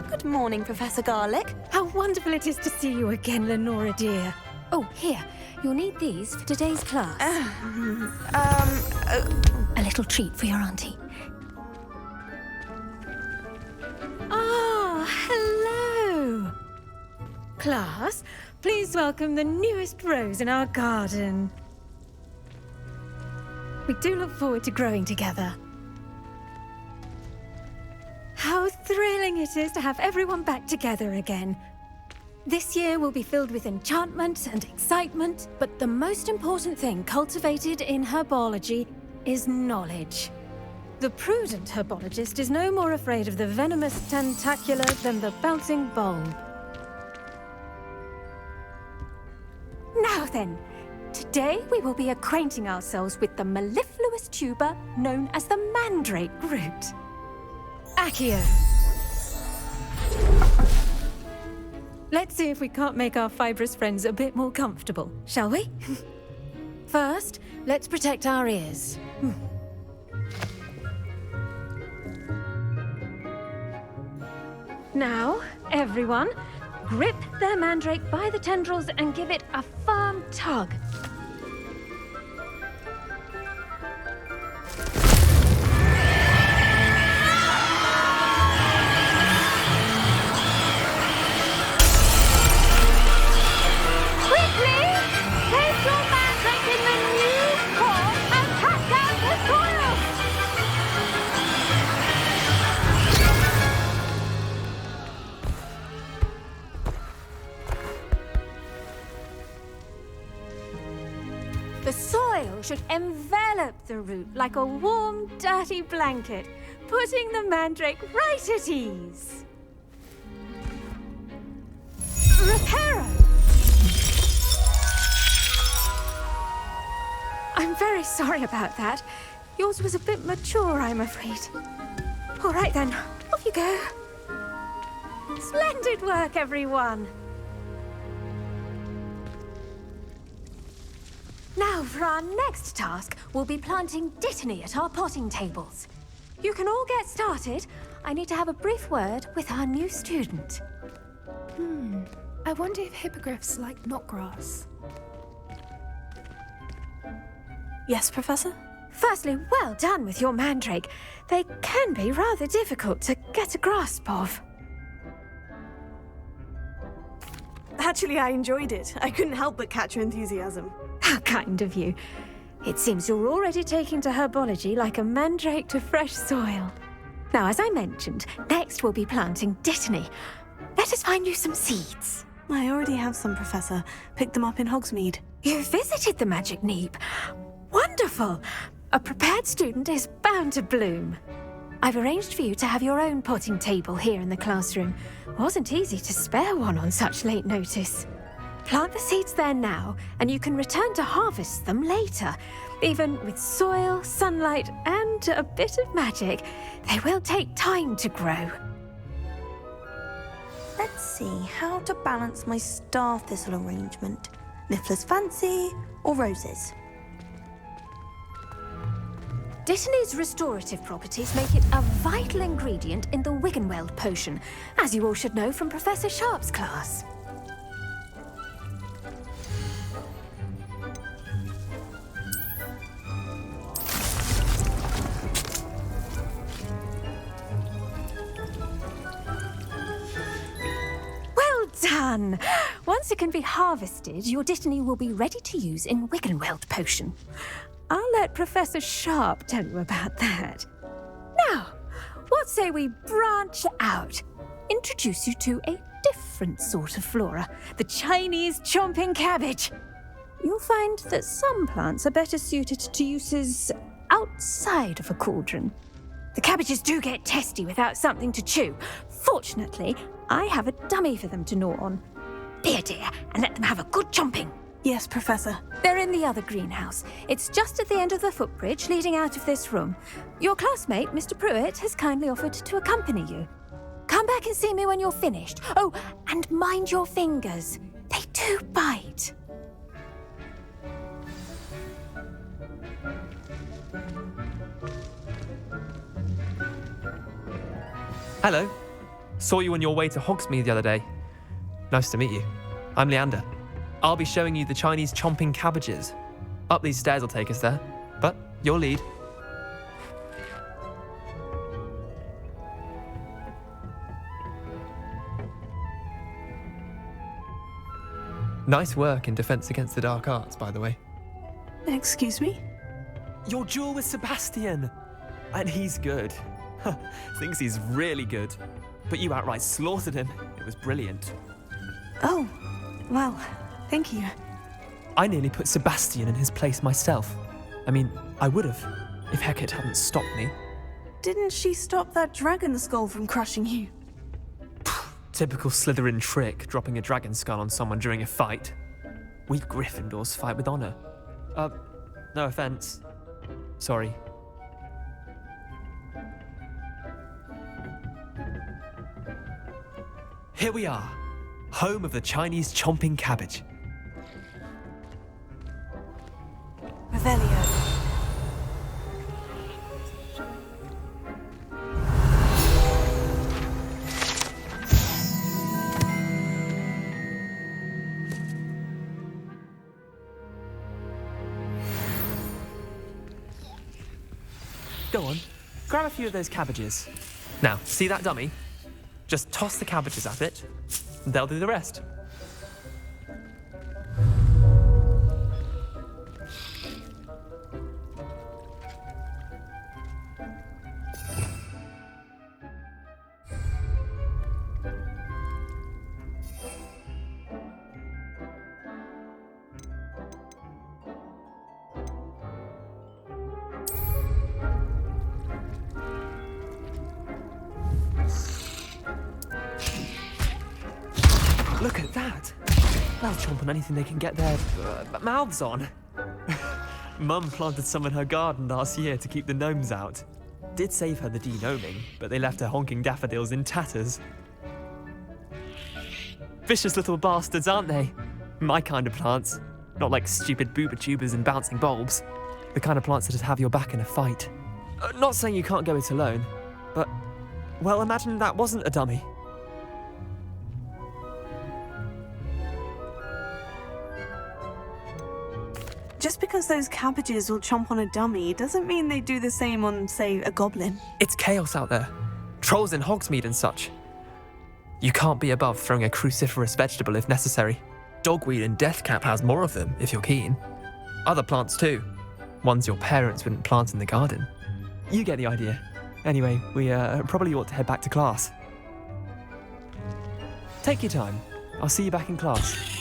Good morning, Professor Garlick. How wonderful it is to see you again, Lenora dear. Oh, here. You'll need these for today's class. A little treat for your auntie. Ah, hello. Class, please welcome the newest rose in our garden. We do look forward to growing together. How thrilling it is to have everyone back together again. This year will be filled with enchantment and excitement, but the most important thing cultivated in herbology is knowledge. The prudent herbologist is no more afraid of the venomous tentacula than the bouncing bulb. Now then, today we will be acquainting ourselves with the mellifluous tuber known as the mandrake root. Accio. Let's see if we can't make our fibrous friends a bit more comfortable, shall we? First, let's protect our ears. Now, everyone, grip their mandrake by the tendrils and give it a firm tug. The soil should envelop the root like a warm, dirty blanket, putting the mandrake right at ease. Reparo! I'm very sorry about that. Yours was a bit mature, I'm afraid. All right then, off you go. Splendid work, everyone. Now, for our next task, we'll be planting dittany at our potting tables. You can all get started. I need to have a brief word with our new student. I wonder if hippogriffs like knotgrass. Yes, Professor? Firstly, well done with your mandrake. They can be rather difficult to get a grasp of. Actually, I enjoyed it. I couldn't help but catch your enthusiasm. How kind of you. It seems you're already taking to herbology like a mandrake to fresh soil. Now, as I mentioned, next we'll be planting dittany. Let us find you some seeds. I already have some, Professor. Picked them up in Hogsmeade. You visited the Magic Neep. Wonderful! A prepared student is bound to bloom. I've arranged for you to have your own potting table here in the classroom. Wasn't easy to spare one on such late notice. Plant the seeds there now, and you can return to harvest them later. Even with soil, sunlight, and a bit of magic, they will take time to grow. Let's see how to balance my star thistle arrangement. Niffler's Fancy or roses? Dittany's restorative properties make it a vital ingredient in the Wiggenweld potion, as you all should know from Professor Sharp's class. Well done! Once it can be harvested, your dittany will be ready to use in Wiggenweld potion. I'll let Professor Sharp tell you about that. Now, what say we branch out? Introduce you to a different sort of flora, the Chinese chomping cabbage. You'll find that some plants are better suited to uses outside of a cauldron. The cabbages do get testy without something to chew. Fortunately, I have a dummy for them to gnaw on. Be a dear and let them have a good chomping. Yes, Professor. They're in the other greenhouse. It's just at the end of the footbridge leading out of this room. Your classmate, Mr. Pruitt, has kindly offered to accompany you. Come back and see me when you're finished. Oh, and mind your fingers. They do bite. Hello. Saw you on your way to Hogsmeade the other day. Nice to meet you. I'm Leander. I'll be showing you the Chinese chomping cabbages. Up these stairs will take us there, but your lead. Nice work in Defense Against the Dark Arts, by the way. Excuse me? Your duel with Sebastian! And he's good. Thinks he's really good. But you outright slaughtered him. It was brilliant. Oh, well, thank you. I nearly put Sebastian in his place myself. I mean, I would have, if Hecate hadn't stopped me. Didn't she stop that dragon skull from crushing you? Typical Slytherin trick, dropping a dragon skull on someone during a fight. We Gryffindors fight with honor. No offense. Sorry. Here we are, home of the Chinese chomping cabbage. Revelio. Go on, grab a few of those cabbages. Now, see that dummy? Just toss the cabbages at it, and they'll do the rest. Look at that! They'll chomp on anything they can get their mouths on. Mum planted some in her garden last year to keep the gnomes out. Did save her the de-gnoming, but they left her honking daffodils in tatters. Vicious little bastards, aren't they? My kind of plants. Not like stupid booba tubers and bouncing bulbs. The kind of plants that just have your back in a fight. Not saying you can't go it alone, but, well, imagine that wasn't a dummy. Just because those cabbages will chomp on a dummy doesn't mean they do the same on, say, a goblin. It's chaos out there. Trolls in Hogsmeade and such. You can't be above throwing a cruciferous vegetable if necessary. Dogweed and deathcap has more of them, if you're keen. Other plants too. Ones your parents wouldn't plant in the garden. You get the idea. Anyway, we probably ought to head back to class. Take your time. I'll see you back in class.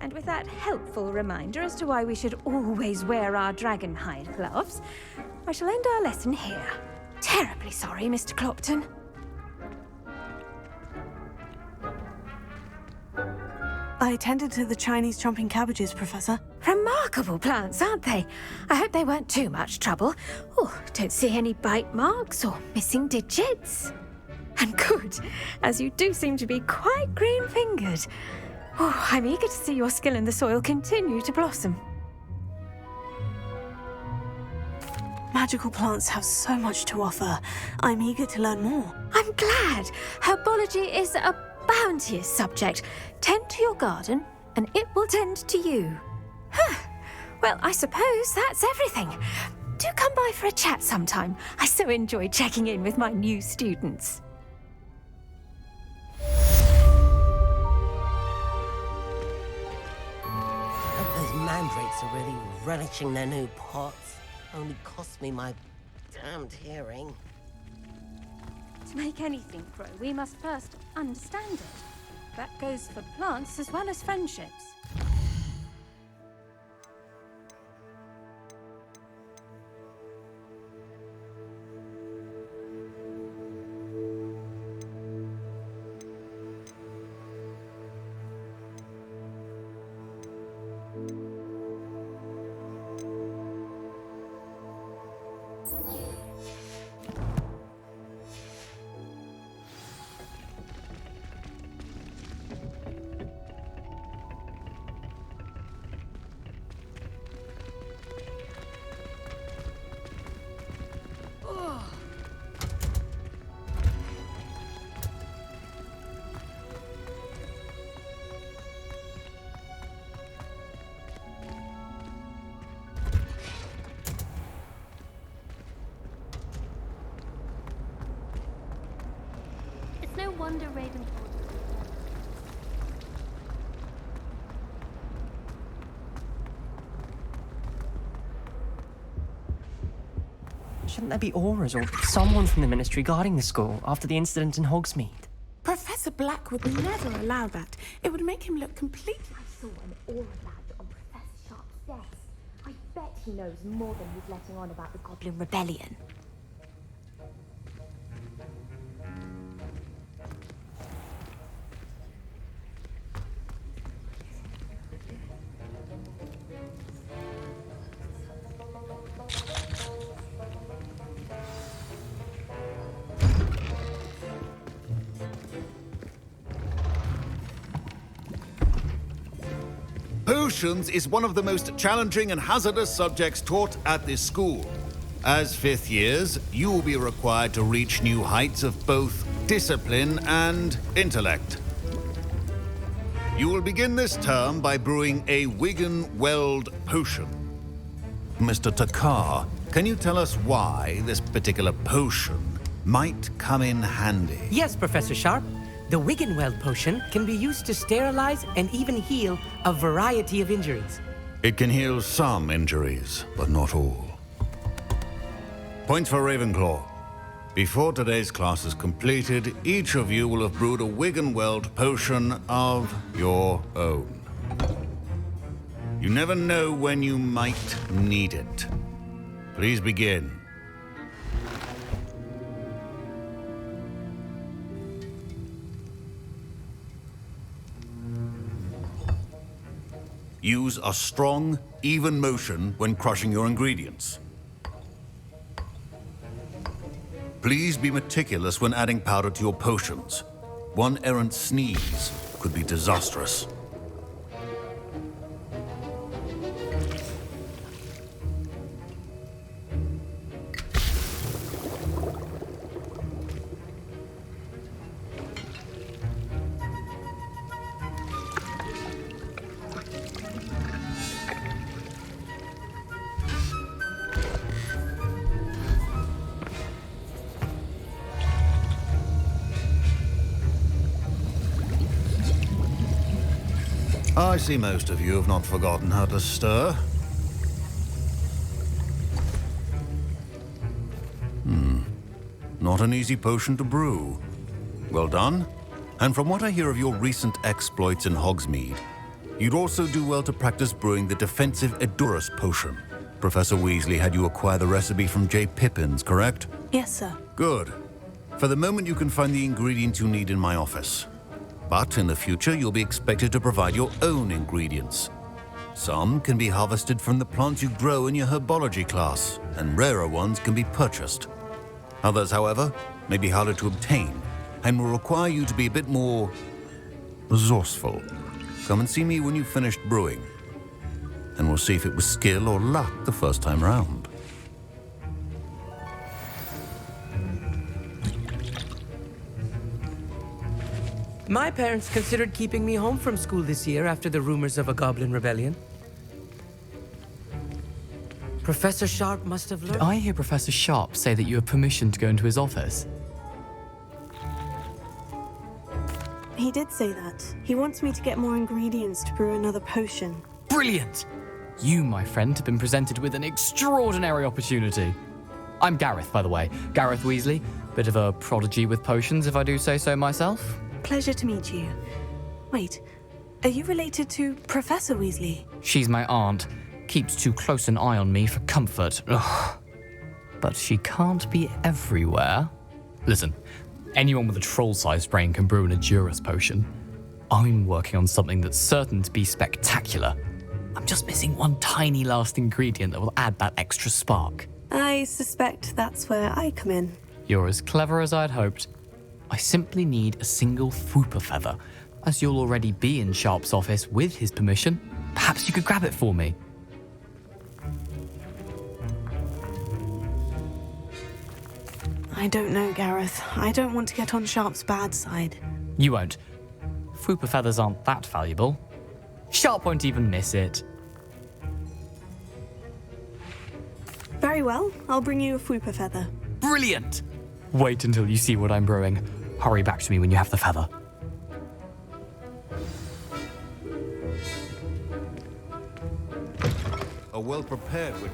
And with that helpful reminder as to why we should always wear our dragon hide gloves, I shall end our lesson here. Terribly sorry, Mr. Clopton. I attended to the Chinese chomping cabbages, Professor. Remarkable plants, aren't they? I hope they weren't too much trouble. Oh, don't see any bite marks or missing digits. And good, as you do seem to be quite green-fingered. Oh, I'm eager to see your skill in the soil continue to blossom. Magical plants have so much to offer. I'm eager to learn more. I'm glad. Herbology is a bounteous subject. Tend to your garden, and it will tend to you. Huh. Well, I suppose that's everything. Do come by for a chat sometime. I so enjoy checking in with my new students. Those mandrakes are really relishing their new pots. Only cost me my damned hearing. To make anything grow, we must first understand it. That goes for plants as well as friendships. wonder Ravenclaw. Shouldn't there be auras or someone from the Ministry guarding the school after the incident in Hogsmeade? Professor Black would never allow that. It would make him look completely... I saw an aura lad on Professor Sharp's desk. I bet he knows more than he's letting on about the Goblin Rebellion. Potions is one of the most challenging and hazardous subjects taught at this school. As fifth years, you will be required to reach new heights of both discipline and intellect. You will begin this term by brewing a Wiggenweld potion. Mr. Takar, can you tell us why this particular potion might come in handy? Yes, Professor Sharp. The Wiggenweld potion can be used to sterilize and even heal a variety of injuries. It can heal some injuries, but not all. Points for Ravenclaw. Before today's class is completed, each of you will have brewed a Wiggenweld potion of your own. You never know when you might need it. Please begin. Use a strong, even motion when crushing your ingredients. Please be meticulous when adding powder to your potions. One errant sneeze could be disastrous. I see most of you have not forgotten how to stir. Not an easy potion to brew. Well done. And from what I hear of your recent exploits in Hogsmeade, you'd also do well to practice brewing the defensive Edurus potion. Professor Weasley had you acquire the recipe from J. Pippins, correct? Yes, sir. Good. For the moment, you can find the ingredients you need in my office. But in the future, you'll be expected to provide your own ingredients. Some can be harvested from the plants you grow in your Herbology class, and rarer ones can be purchased. Others, however, may be harder to obtain, and will require you to be a bit more resourceful. Come and see me when you've finished brewing, and we'll see if it was skill or luck the first time round. My parents considered keeping me home from school this year after the rumors of a Goblin Rebellion. Professor Sharp must have learned... Did I hear Professor Sharp say that you have permission to go into his office? He did say that. He wants me to get more ingredients to brew another potion. Brilliant! You, my friend, have been presented with an extraordinary opportunity. I'm Gareth, by the way. Gareth Weasley. Bit of a prodigy with potions, if I do say so myself. Pleasure to meet you. Wait, are you related to Professor Weasley? She's my aunt. Keeps too close an eye on me for comfort. Ugh. But she can't be everywhere. Listen, anyone with a troll-sized brain can brew an Edurus potion. I'm working on something that's certain to be spectacular. I'm just missing one tiny last ingredient that will add that extra spark. I suspect that's where I come in. You're as clever as I'd hoped. I simply need a single Fwooper feather. As you'll already be in Sharp's office with his permission, perhaps you could grab it for me. I don't know, Gareth. I don't want to get on Sharp's bad side. You won't. Fwooper feathers aren't that valuable. Sharp won't even miss it. Very well, I'll bring you a Fwooper feather. Brilliant! Wait until you see what I'm brewing. Hurry back to me when you have the feather. A well-prepared witch.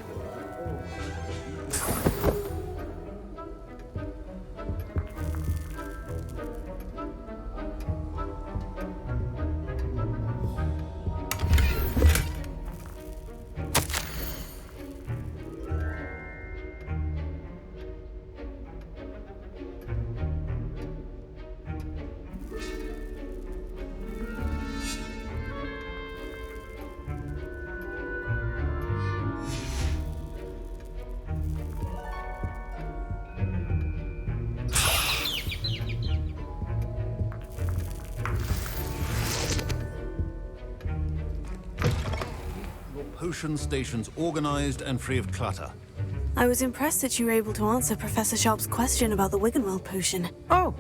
Potion stations organized and free of clutter. I was impressed that you were able to answer Professor Sharp's question about the Wiggenweld potion. Oh,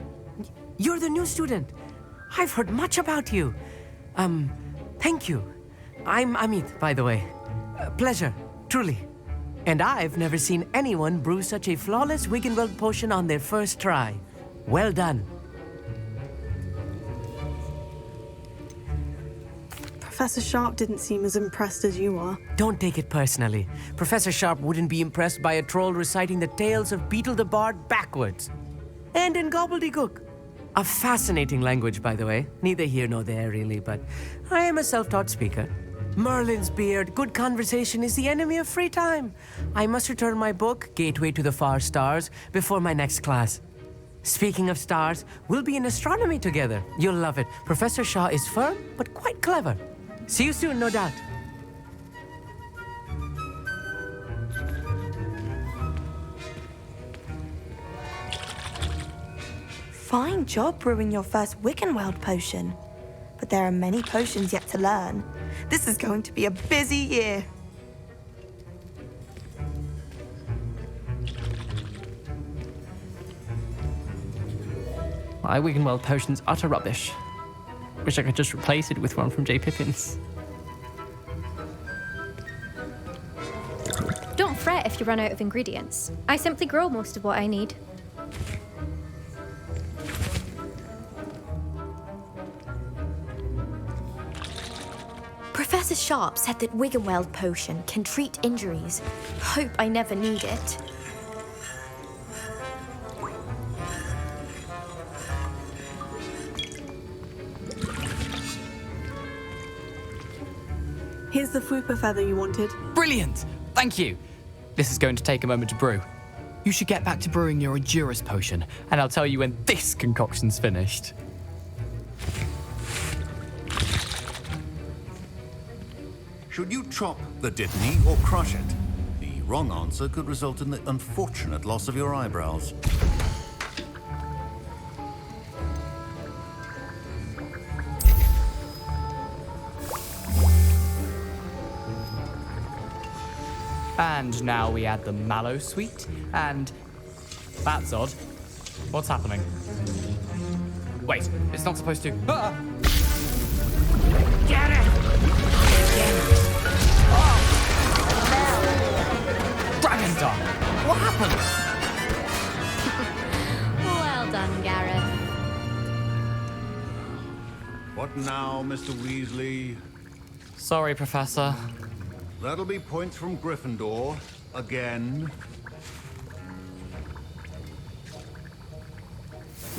you're the new student. I've heard much about you. Thank you. I'm Amit, by the way. Pleasure, truly. And I've never seen anyone brew such a flawless Wiggenweld potion on their first try. Well done. Professor Sharp didn't seem as impressed as you are. Don't take it personally. Professor Sharp wouldn't be impressed by a troll reciting the tales of Beetle the Bard backwards. And in gobbledygook. A fascinating language, by the way. Neither here nor there, really, but I am a self-taught speaker. Merlin's beard, good conversation is the enemy of free time. I must return my book, Gateway to the Far Stars, before my next class. Speaking of stars, we'll be in astronomy together. You'll love it. Professor Shaw is firm, but quite clever. See you soon, no doubt. Fine job brewing your first Wiggenweld potion. But there are many potions yet to learn. This is going to be a busy year. My Wiggenweld potion's utter rubbish. Wish I could just replace it with one from J. Pippin's. Don't fret if you run out of ingredients. I simply grow most of what I need. Professor Sharp said that Wiggenweld potion can treat injuries. Hope I never need it. Here's the Fwooper feather you wanted. Brilliant! Thank you! This is going to take a moment to brew. You should get back to brewing your Endurus potion, and I'll tell you when this concoction's finished. Should you chop the dittany or crush it? The wrong answer could result in the unfortunate loss of your eyebrows. And now we add the mallow sweet, and that's odd. What's happening? Wait, it's not supposed to. Ah! Get it! Dragon Star! What happened? Well done, Gareth. What now, Mr. Weasley? Sorry, Professor. That'll be points from Gryffindor. Again.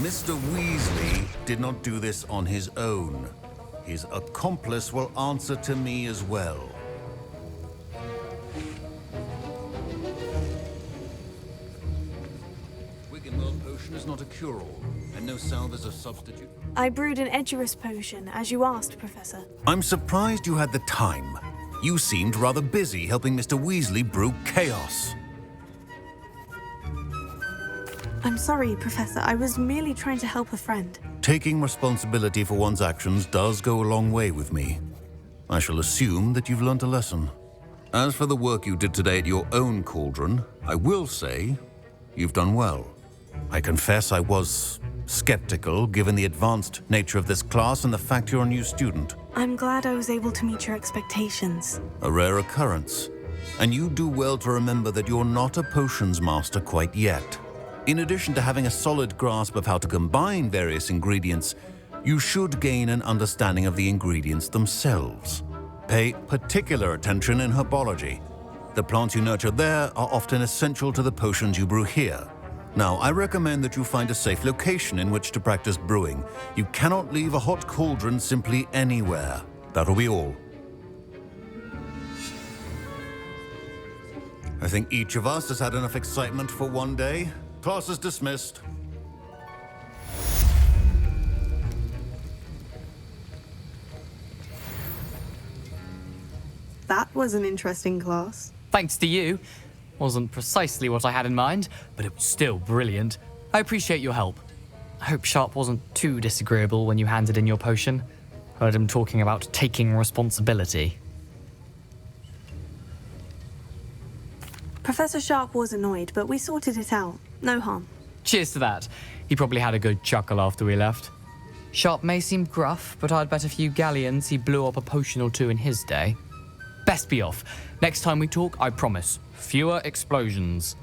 Mr. Weasley did not do this on his own. His accomplice will answer to me as well. Wiggenweld potion is not a cure-all, and no salve is a substitute. I brewed an Edgerus potion, as you asked, Professor. I'm surprised you had the time. You seemed rather busy helping Mr. Weasley brew chaos. I'm sorry, Professor. I was merely trying to help a friend. Taking responsibility for one's actions does go a long way with me. I shall assume that you've learnt a lesson. As for the work you did today at your own cauldron, I will say you've done well. I confess I was skeptical given the advanced nature of this class and the fact you're a new student. I'm glad I was able to meet your expectations. A rare occurrence. And you do well to remember that you're not a potions master quite yet. In addition to having a solid grasp of how to combine various ingredients, you should gain an understanding of the ingredients themselves. Pay particular attention in herbology. The plants you nurture there are often essential to the potions you brew here. Now, I recommend that you find a safe location in which to practice brewing. You cannot leave a hot cauldron simply anywhere. That'll be all. I think each of us has had enough excitement for one day. Class is dismissed. That was an interesting class. Thanks to you. Wasn't precisely what I had in mind, but it was still brilliant. I appreciate your help. I hope Sharp wasn't too disagreeable when you handed in your potion. Heard him talking about taking responsibility. Professor Sharp was annoyed, but we sorted it out. No harm. Cheers to that. He probably had a good chuckle after we left. Sharp may seem gruff, but I'd bet a few galleons he blew up a potion or two in his day. Best be off. Next time we talk, I promise, fewer explosions.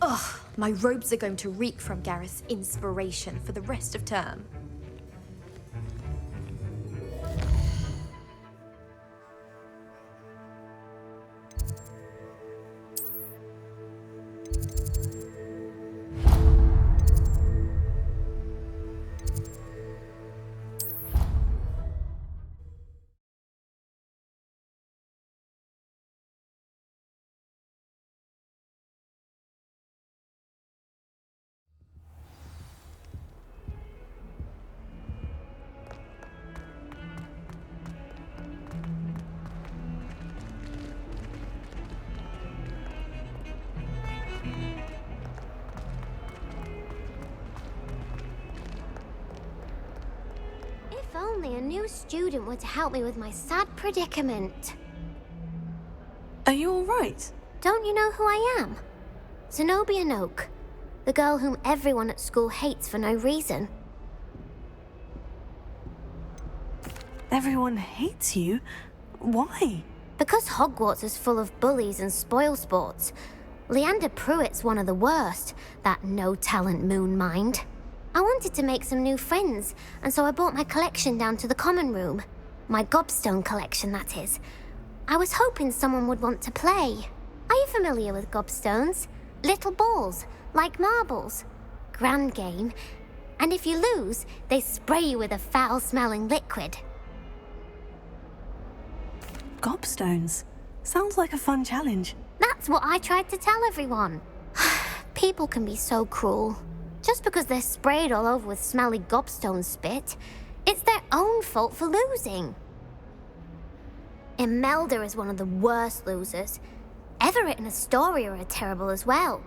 Ugh, my robes are going to reek from Gareth's inspiration for the rest of term. If only a new student were to help me with my sad predicament. Are you all right? Don't you know who I am? Zenobia Noak, the girl whom everyone at school hates for no reason. Everyone hates you? Why? Because Hogwarts is full of bullies and spoilsports. Leander Pruitt's one of the worst, that no-talent moon mind. I wanted to make some new friends, and so I brought my collection down to the common room. My gobstone collection, that is. I was hoping someone would want to play. Are you familiar with gobstones? Little balls, like marbles. Grand game. And if you lose, they spray you with a foul-smelling liquid. Gobstones? Sounds like a fun challenge. That's what I tried to tell everyone. People can be so cruel. Just because they're sprayed all over with smelly gobstone spit, it's their own fault for losing. Imelda is one of the worst losers. Everett and Astoria are terrible as well.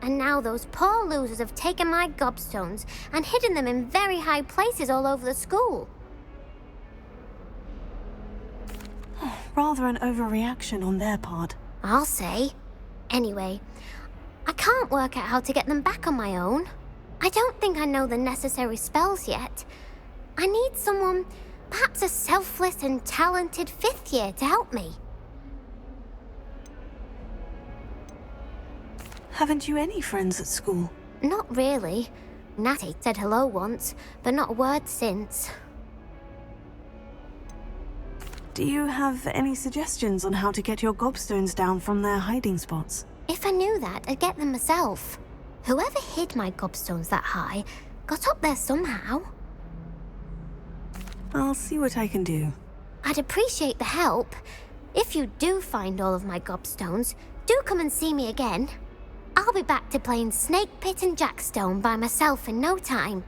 And now those poor losers have taken my gobstones and hidden them in very high places all over the school. Rather an overreaction on their part. I'll say. Anyway, I can't work out how to get them back on my own. I don't think I know the necessary spells yet. I need someone, perhaps a selfless and talented fifth year to help me. Haven't you any friends at school? Not really. Natty said hello once, but not a word since. Do you have any suggestions on how to get your gobstones down from their hiding spots? If I knew that, I'd get them myself. Whoever hid my gobstones that high got up there somehow. I'll see what I can do. I'd appreciate the help. If you do find all of my gobstones, do come and see me again. I'll be back to playing Snake Pit and Jackstone by myself in no time.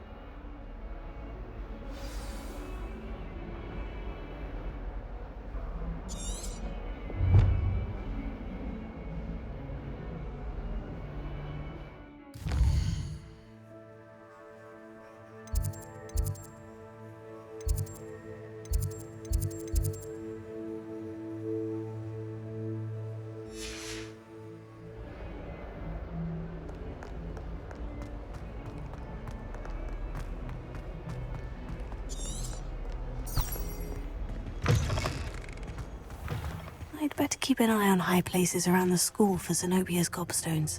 I'd better keep an eye on high places around the school for Zenobia's gobstones.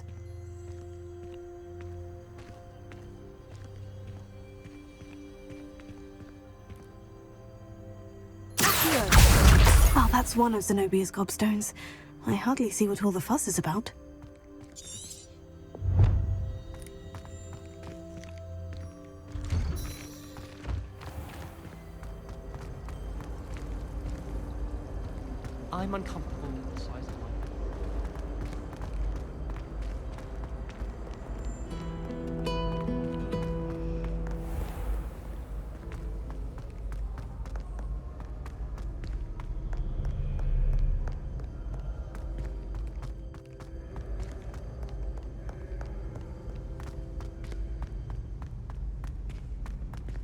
Oh, that's one of Zenobia's gobstones. I hardly see what all the fuss is about. I'm uncomfortable with the size of my...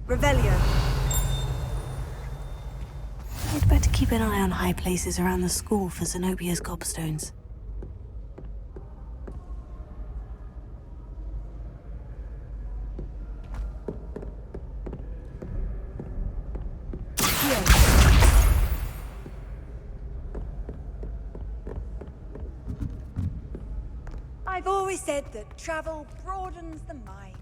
Revelio. I'd better keep an eye on high places around the school for Zenobia's gobstones. I've always said that travel broadens the mind.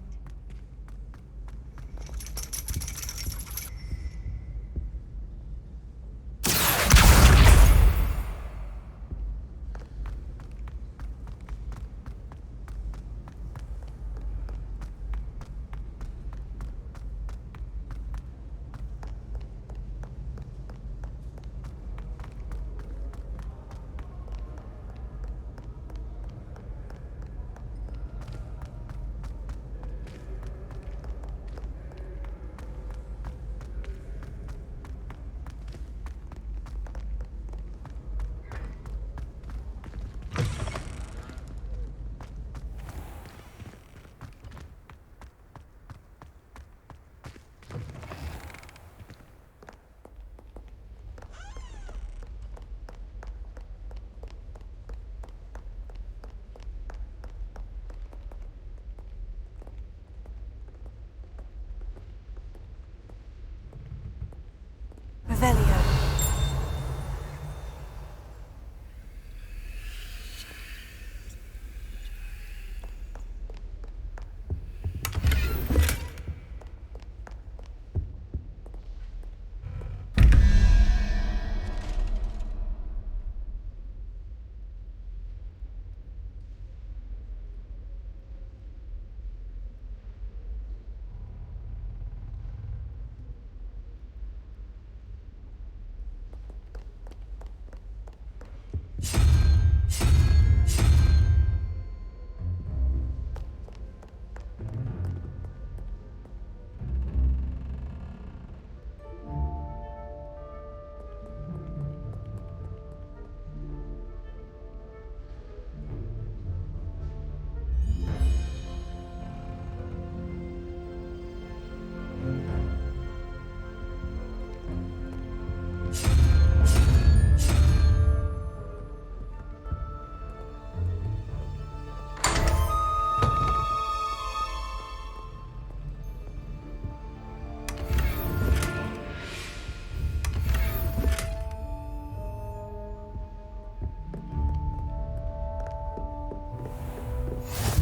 Revelio.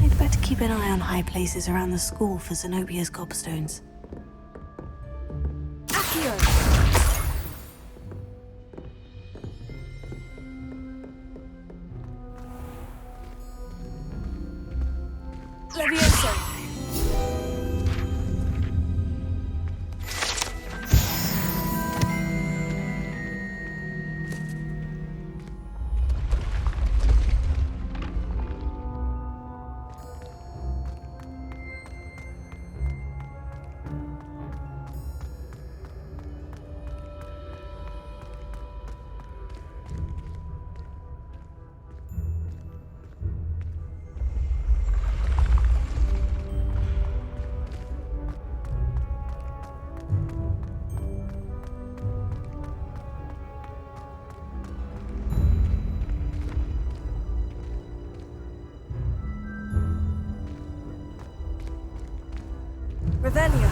I'd better keep an eye on high places around the school for Zenobia's gobstones. Levioso. Revelio.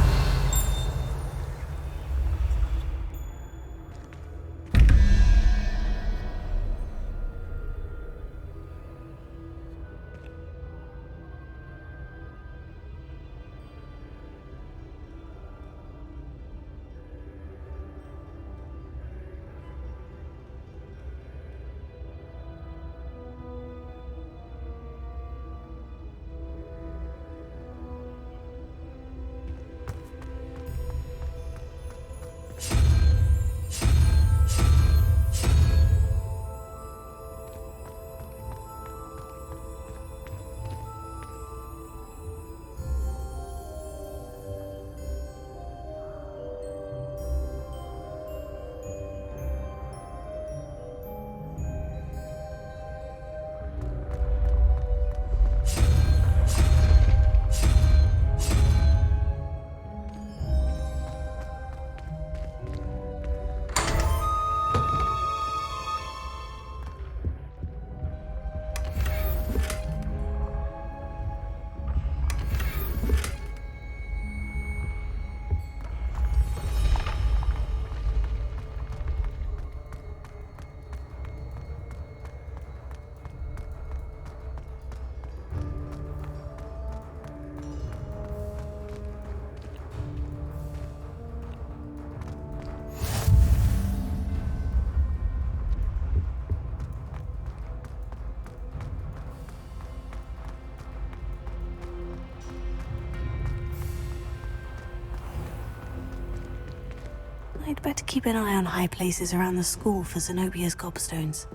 I'd better keep an eye on high places around the school for Zenobia's gobstones.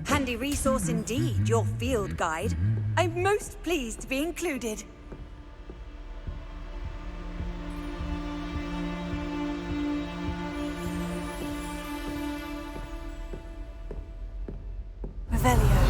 Handy resource indeed, your field guide. I'm most pleased to be included. Revelio.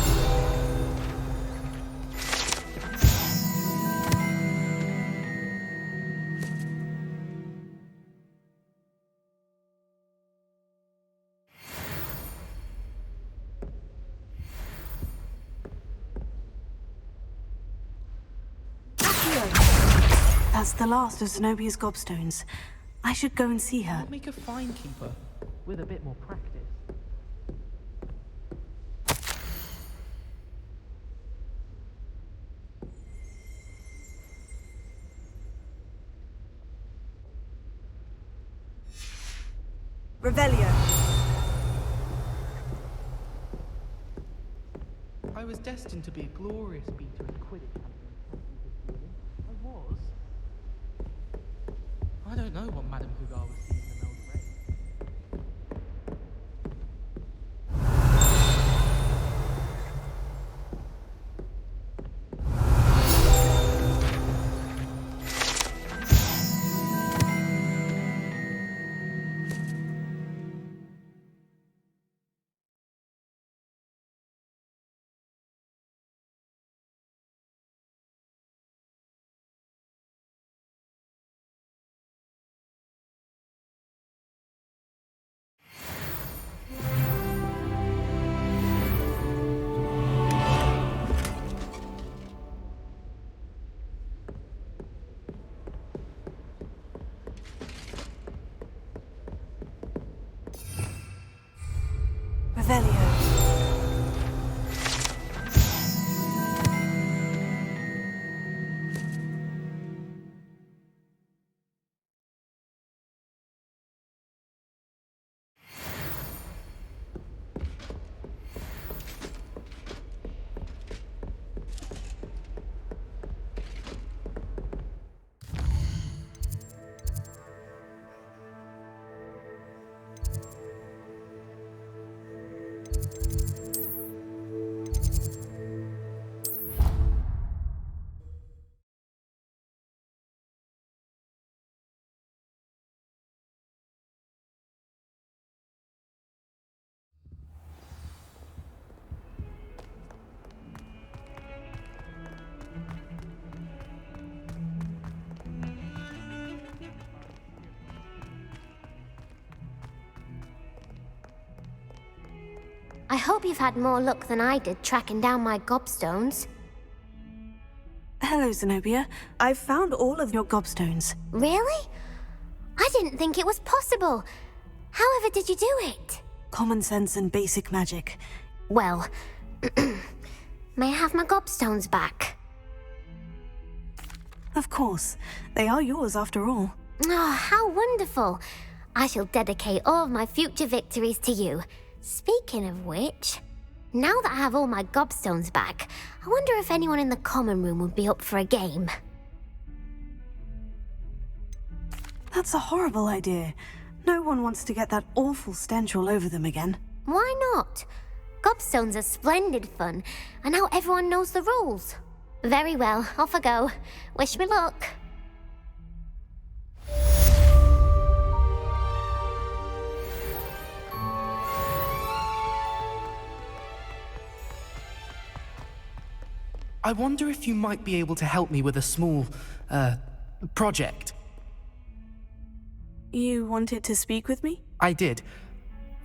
That's the last of Zenobia's gobstones. I should go and see her. Make a fine keeper with a bit more practice. Revelio. I was destined to be a glorious beater and Quidditch champion. I was. I don't know what Madame Hugar was seeing in those rays. Revelio. I hope you've had more luck than I did tracking down my gobstones. Hello, Zenobia. I've found all of your gobstones. Really? I didn't think it was possible. However did you do it? Common sense and basic magic. Well, may I have my gobstones back? Of course. They are yours after all. Oh, how wonderful. I shall dedicate all of my future victories to you. Speaking of which, now that I have all my gobstones back, I wonder if anyone in the common room would be up for a game. That's a horrible idea. No one wants to get that awful stench all over them again. Why not? Gobstones are splendid fun, and now everyone knows the rules. Very well, off I go. Wish me luck. I wonder if you might be able to help me with a small, project. You wanted to speak with me? I did.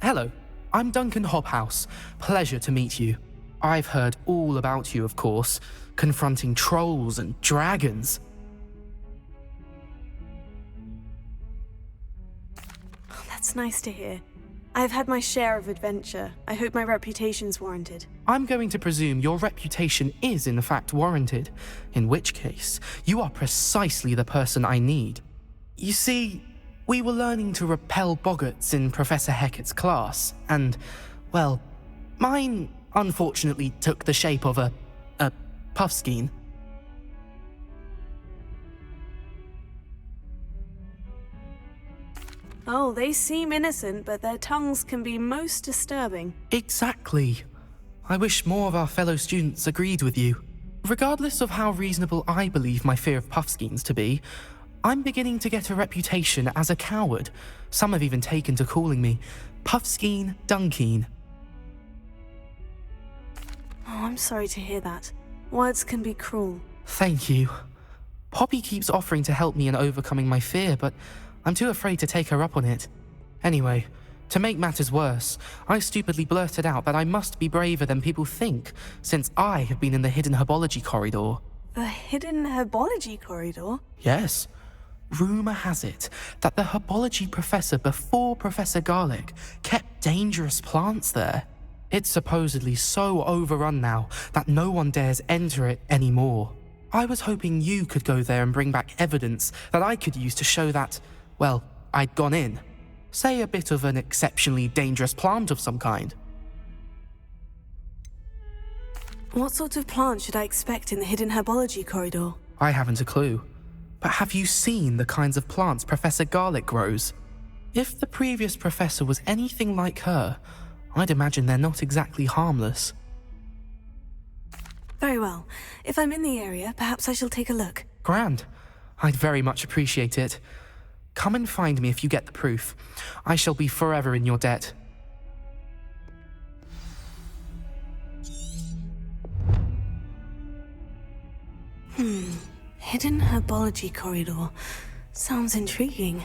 Hello, I'm Duncan Hobhouse. Pleasure to meet you. I've heard all about you, of course, confronting trolls and dragons. Oh, that's nice to hear. I've had my share of adventure. I hope my reputation's warranted. I'm going to presume your reputation is in fact warranted, in which case, you are precisely the person I need. You see, we were learning to repel boggarts in Professor Hecat's class, and, well, Mine, unfortunately, took the shape of a puffskein. Oh, they seem innocent, but their tongues can be most disturbing. Exactly. I wish more of our fellow students agreed with you. Regardless of how reasonable I believe my fear of puffskeins to be, I'm beginning to get a reputation as a coward. Some have even taken to calling me Puffskeen Dunkeen. Oh, I'm sorry to hear that. Words can be cruel. Thank you. Poppy keeps offering to help me in overcoming my fear, but I'm too afraid to take her up on it. Anyway, to make matters worse, I stupidly blurted out that I must be braver than people think, since I have been in the hidden herbology corridor. The hidden herbology corridor? Yes. Rumour has it that the herbology professor before Professor Garlic kept dangerous plants there. It's supposedly so overrun now that no one dares enter it anymore. I was hoping you could go there and bring back evidence that I could use to show that, well, I'd gone in. Say a bit of an exceptionally dangerous plant of some kind. What sort of plant should I expect in the hidden herbology corridor? I haven't a clue. But have you seen the kinds of plants Professor Garlic grows? If the previous professor was anything like her, I'd imagine they're not exactly harmless. Very well. If I'm in the area, perhaps I shall take a look. Grand. I'd very much appreciate it. Come and find me if you get the proof. I shall be forever in your debt. Hidden herbology corridor. Sounds intriguing.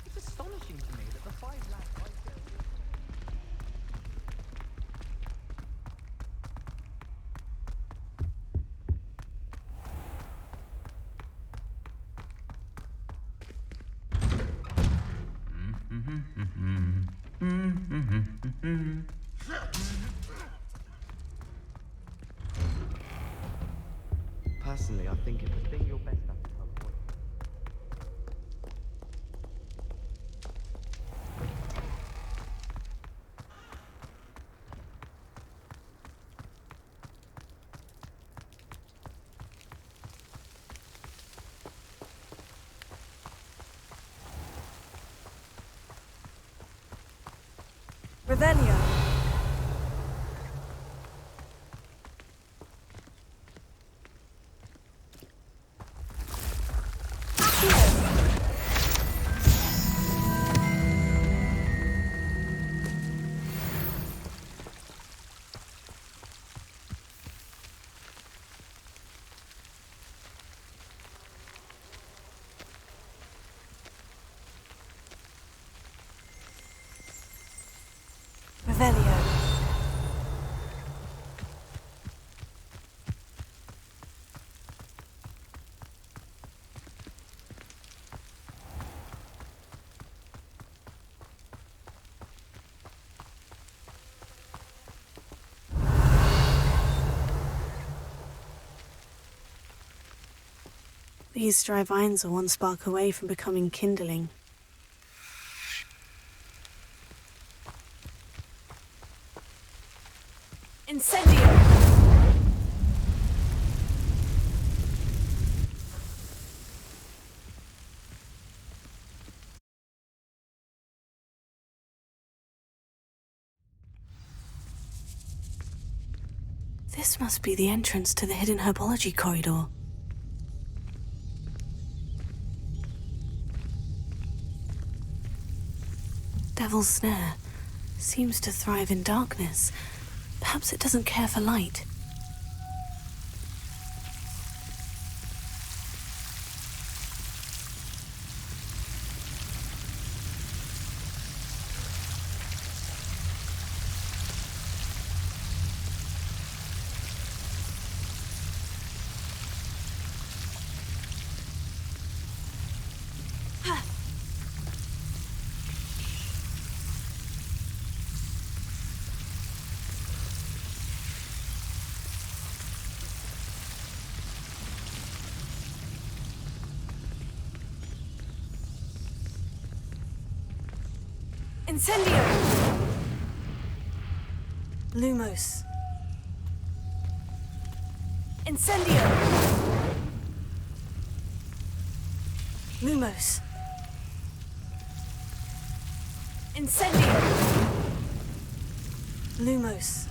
It's astonishing to me that the 5 lads Personally, I think it would be your best at to avoid. Revelio. Revelio. These dry vines are one spark away from becoming kindling. Incendio! This must be the entrance to the hidden herbology corridor. Devil's Snare seems to thrive in darkness. Perhaps it doesn't care for light. Incendio! Lumos. Incendio! Lumos. Incendio! Lumos.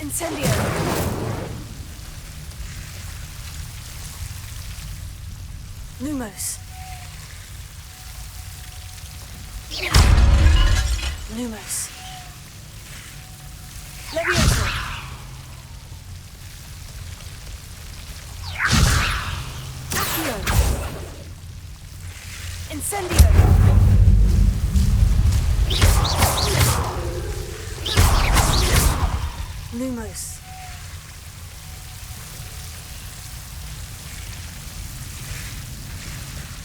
Incendio! Lumos. Lumos. Levioso. Accio. Incendio. Lumos.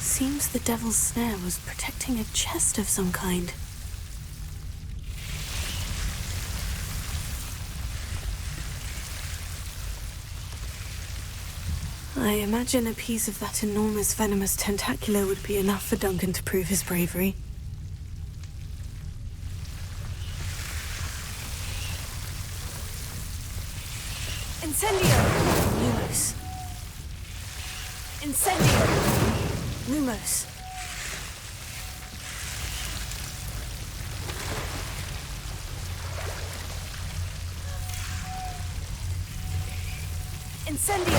Seems the devil's snare was protecting a chest of some kind. I imagine a piece of that enormous venomous tentacular would be enough for Duncan to prove his bravery. Incendio! Lumos. Incendio! Lumos. Incendio!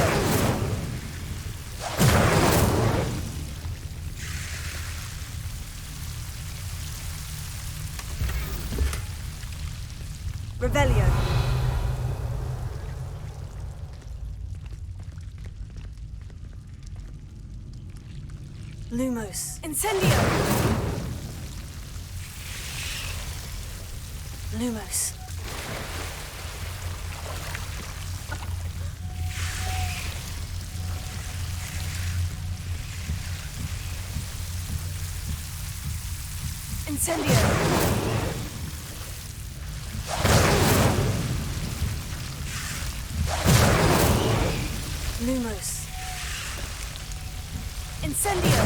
Revelio. Lumos. Incendio! Lumos. Incendio! Lumos. Incendio!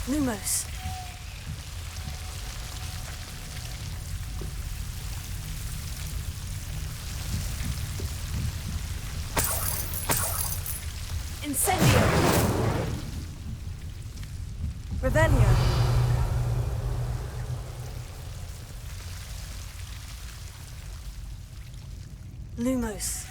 Lumos. Incendio! Revelio. Lumos.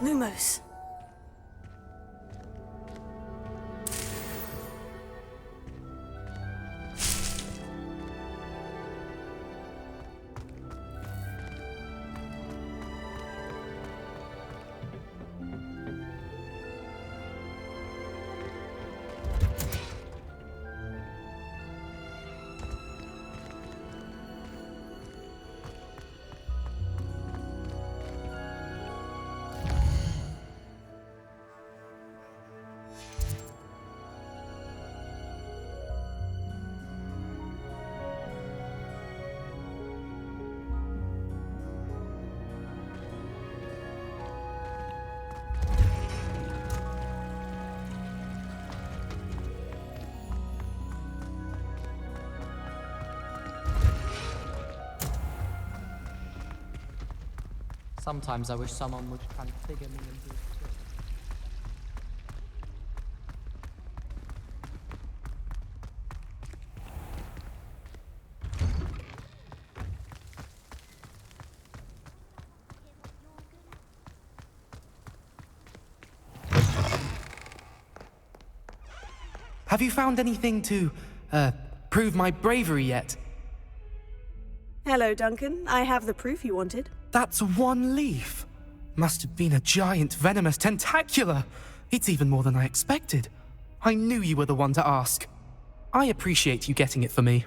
Lumos. Sometimes I wish someone would configure me into a twin. Have you found anything to, prove my bravery yet? Hello, Duncan. I have the proof you wanted. That's one leaf. Must have been a giant venomous tentacula. It's even more than I expected. I knew you were the one to ask. I appreciate you getting it for me.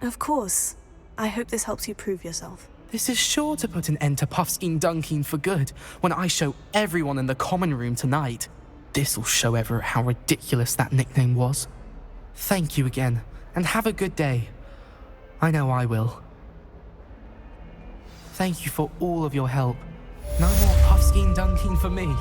Of course. I hope this helps you prove yourself. This is sure to put an end to Puffskein Dunkeen for good when I show everyone in the common room tonight. This'll show Everett how ridiculous that nickname was. Thank you again, and have a good day. I know I will. Thank you for all of your help. No more Puffskein Dunkeen for me.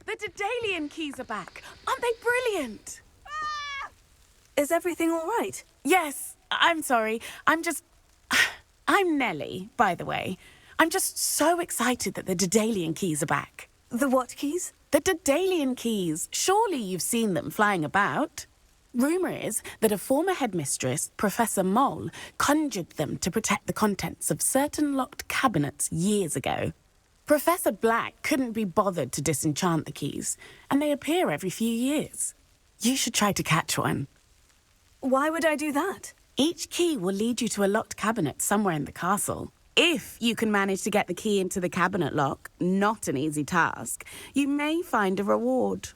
The Daedalian keys are back. Aren't they brilliant? Is everything all right? Yes, I'm sorry. I'm Nellie, by the way. I'm just so excited that the Daedalian keys are back. The what keys? The Daedalian keys. Surely you've seen them flying about. Rumour is that a former headmistress, Professor Mole, conjured them to protect the contents of certain locked cabinets years ago. Professor Black couldn't be bothered to disenchant the keys, and they appear every few years. You should try to catch one. Why would I do that? Each key will lead you to a locked cabinet somewhere in the castle. If you can manage to get the key into the cabinet lock, not an easy task, you may find a reward.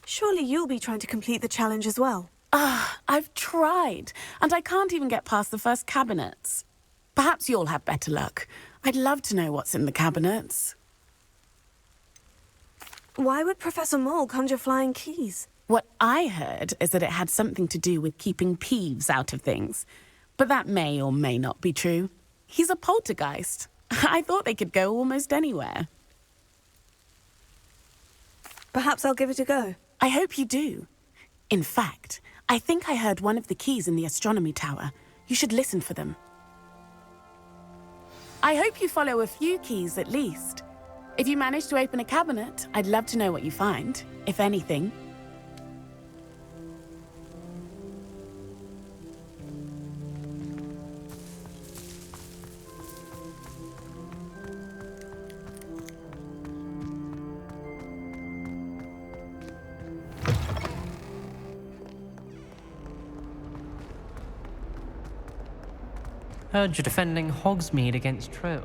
Surely you'll be trying to complete the challenge as well. I've tried, and I can't even get past the first cabinets. Perhaps you'll have better luck. I'd love to know what's in the cabinets. Why would Professor Mole conjure flying keys? What I heard is that it had something to do with keeping Peeves out of things. But that may or may not be true. He's a poltergeist. I thought they could go almost anywhere. Perhaps I'll give it a go. I hope you do. In fact, I think I heard one of the keys in the astronomy tower. You should listen for them. I hope you follow a few keys at least. If you manage to open a cabinet, I'd love to know what you find, if anything. Heard you're defending Hogsmeade against trolls.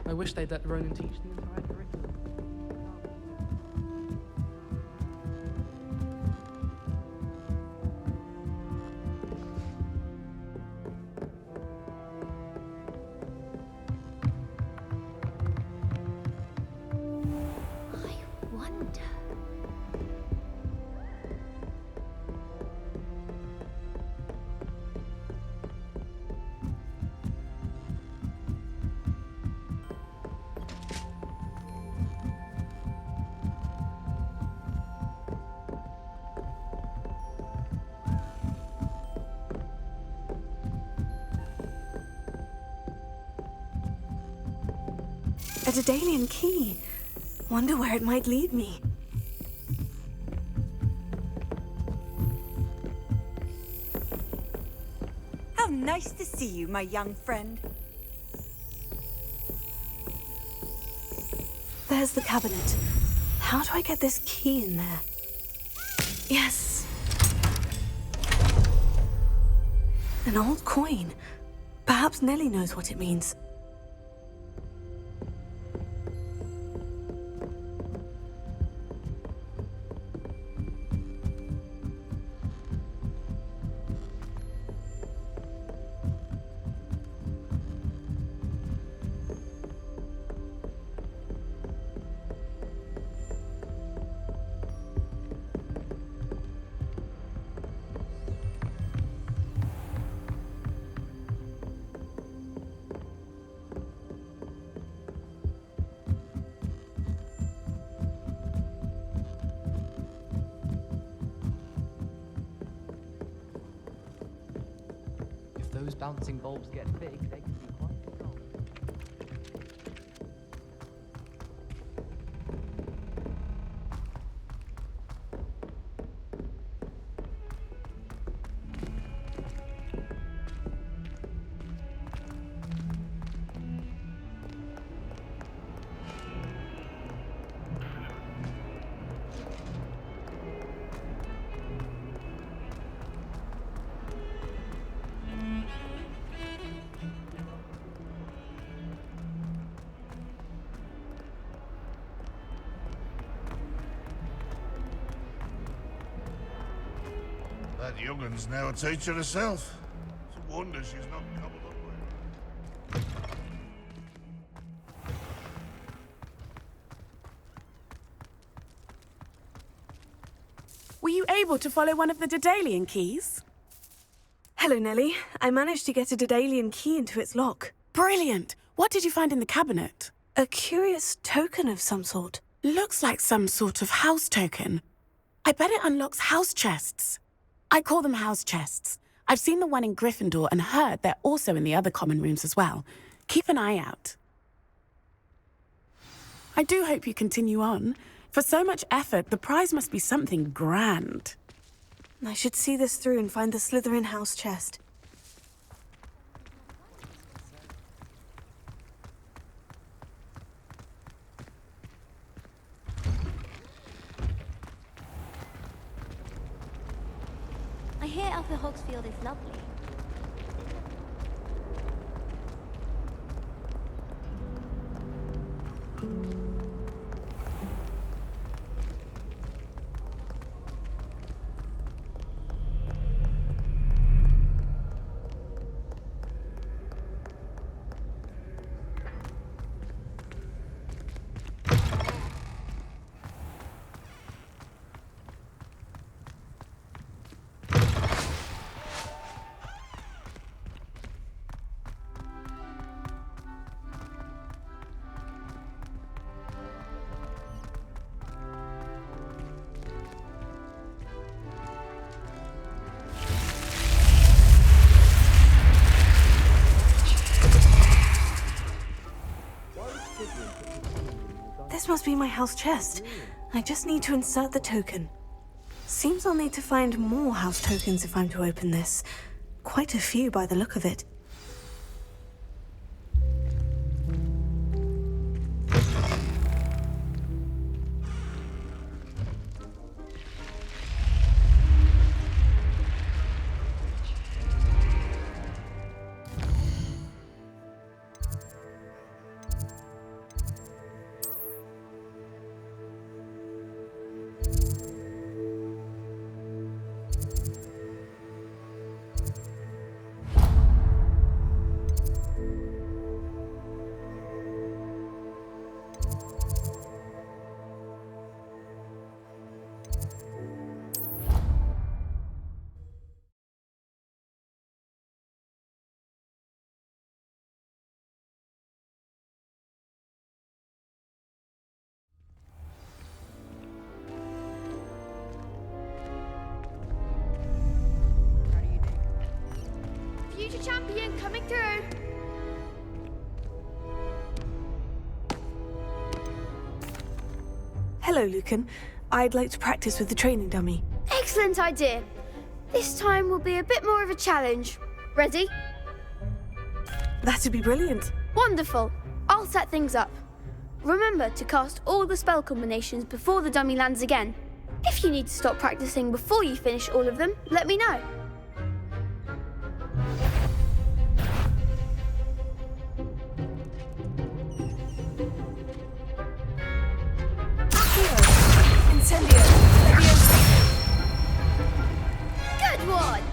I wish they'd let Ronan teach the entire curriculum. I wonder. A Daedalian key. Wonder where it might lead me. How nice to see you, my young friend. There's the cabinet. How do I get this key in there? Yes. An old coin. Perhaps Nellie knows what it means. If those bouncing bulbs get big, they can be quite strong. That young'un's now a teacher herself. It's a wonder she's not cobbled up with. Were you able to follow one of the Daedalian keys? Hello, Nellie. I managed to get a Daedalian key into its lock. Brilliant! What did you find in the cabinet? A curious token of some sort. Looks like some sort of house token. I bet it unlocks house chests. I call them house chests. I've seen the one in Gryffindor and heard they're also in the other common rooms as well. Keep an eye out. I do hope you continue on. For so much effort, the prize must be something grand. I should see this through and find the Slytherin house chest. I hear Upper Hogsfield is lovely. This must be my house chest. I just need to insert the token. Seems I'll need to find more house tokens if I'm to open this. Quite a few by the look of it. Future champion coming through. Hello, Lucan. I'd like to practice with the training dummy. Excellent idea. This time will be a bit more of a challenge. Ready? That'd be brilliant. Wonderful. I'll set things up. Remember to cast all the spell combinations before the dummy lands again. If you need to stop practicing before you finish all of them, let me know. Incendio! Good one!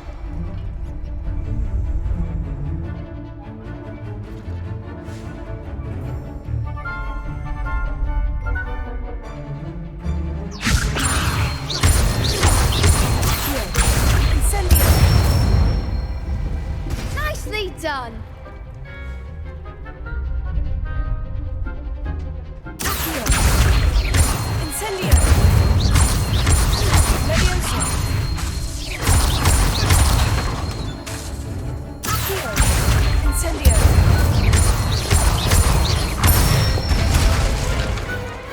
Nicely done! Incendio! Leviosa! Accio! Incendio!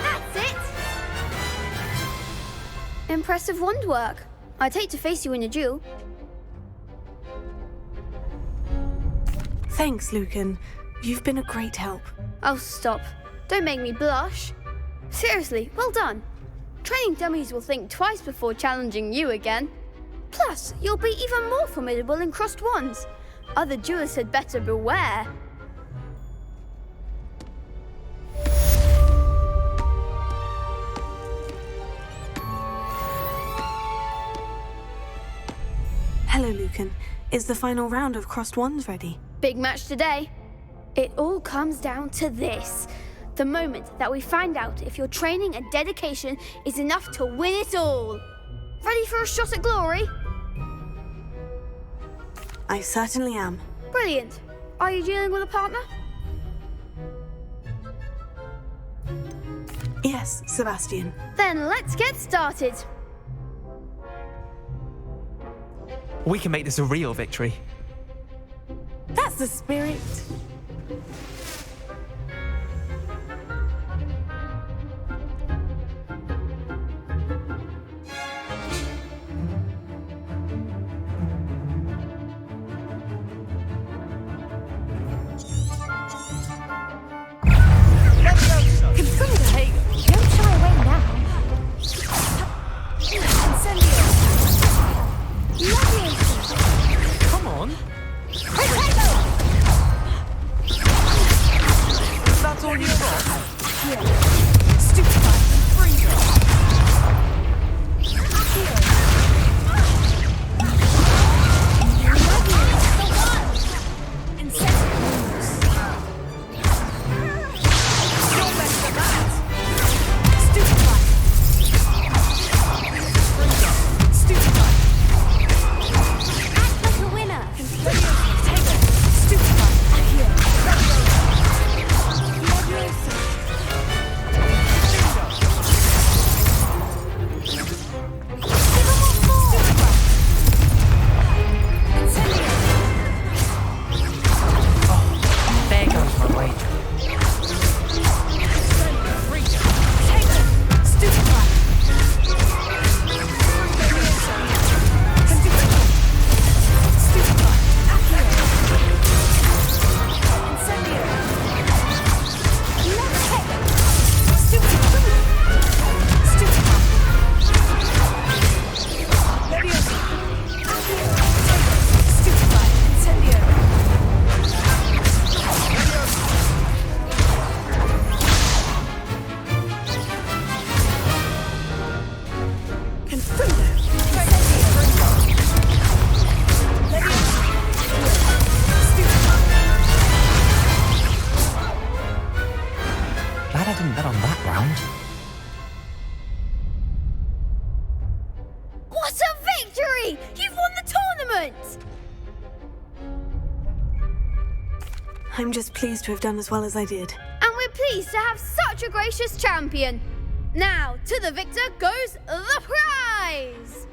That's it! Impressive wand work. I'd hate to face you in a duel. Thanks, Lucan. You've been a great help. Oh, stop. Don't make me blush. Seriously, well done. Training dummies will think twice before challenging you again. Plus, you'll be even more formidable in crossed wands. Other duelists had better beware. Hello, Lucan. Is the final round of crossed wands ready? Big match today. It all comes down to this. The moment that we find out if your training and dedication is enough to win it all. Ready for a shot at glory? I certainly am. Brilliant. Are you dealing with a partner? Yes, Sebastian. Then let's get started. We can make this a real victory. That's the spirit. Hey, don't shy away now. Come on. I'm just pleased to have done as well as I did. And we're pleased to have such a gracious champion. Now, to the victor goes the prize!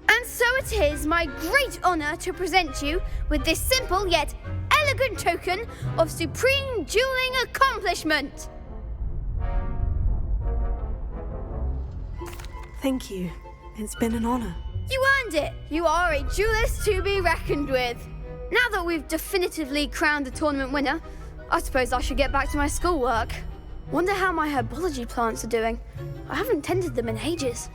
And so it is my great honour to present you with this simple yet elegant token of supreme dueling accomplishment. Thank you. It's been an honour. You earned it! You are a duelist to be reckoned with. Now that we've definitively crowned the tournament winner, I suppose I should get back to my schoolwork. Wonder how my herbology plants are doing. I haven't tended them in ages.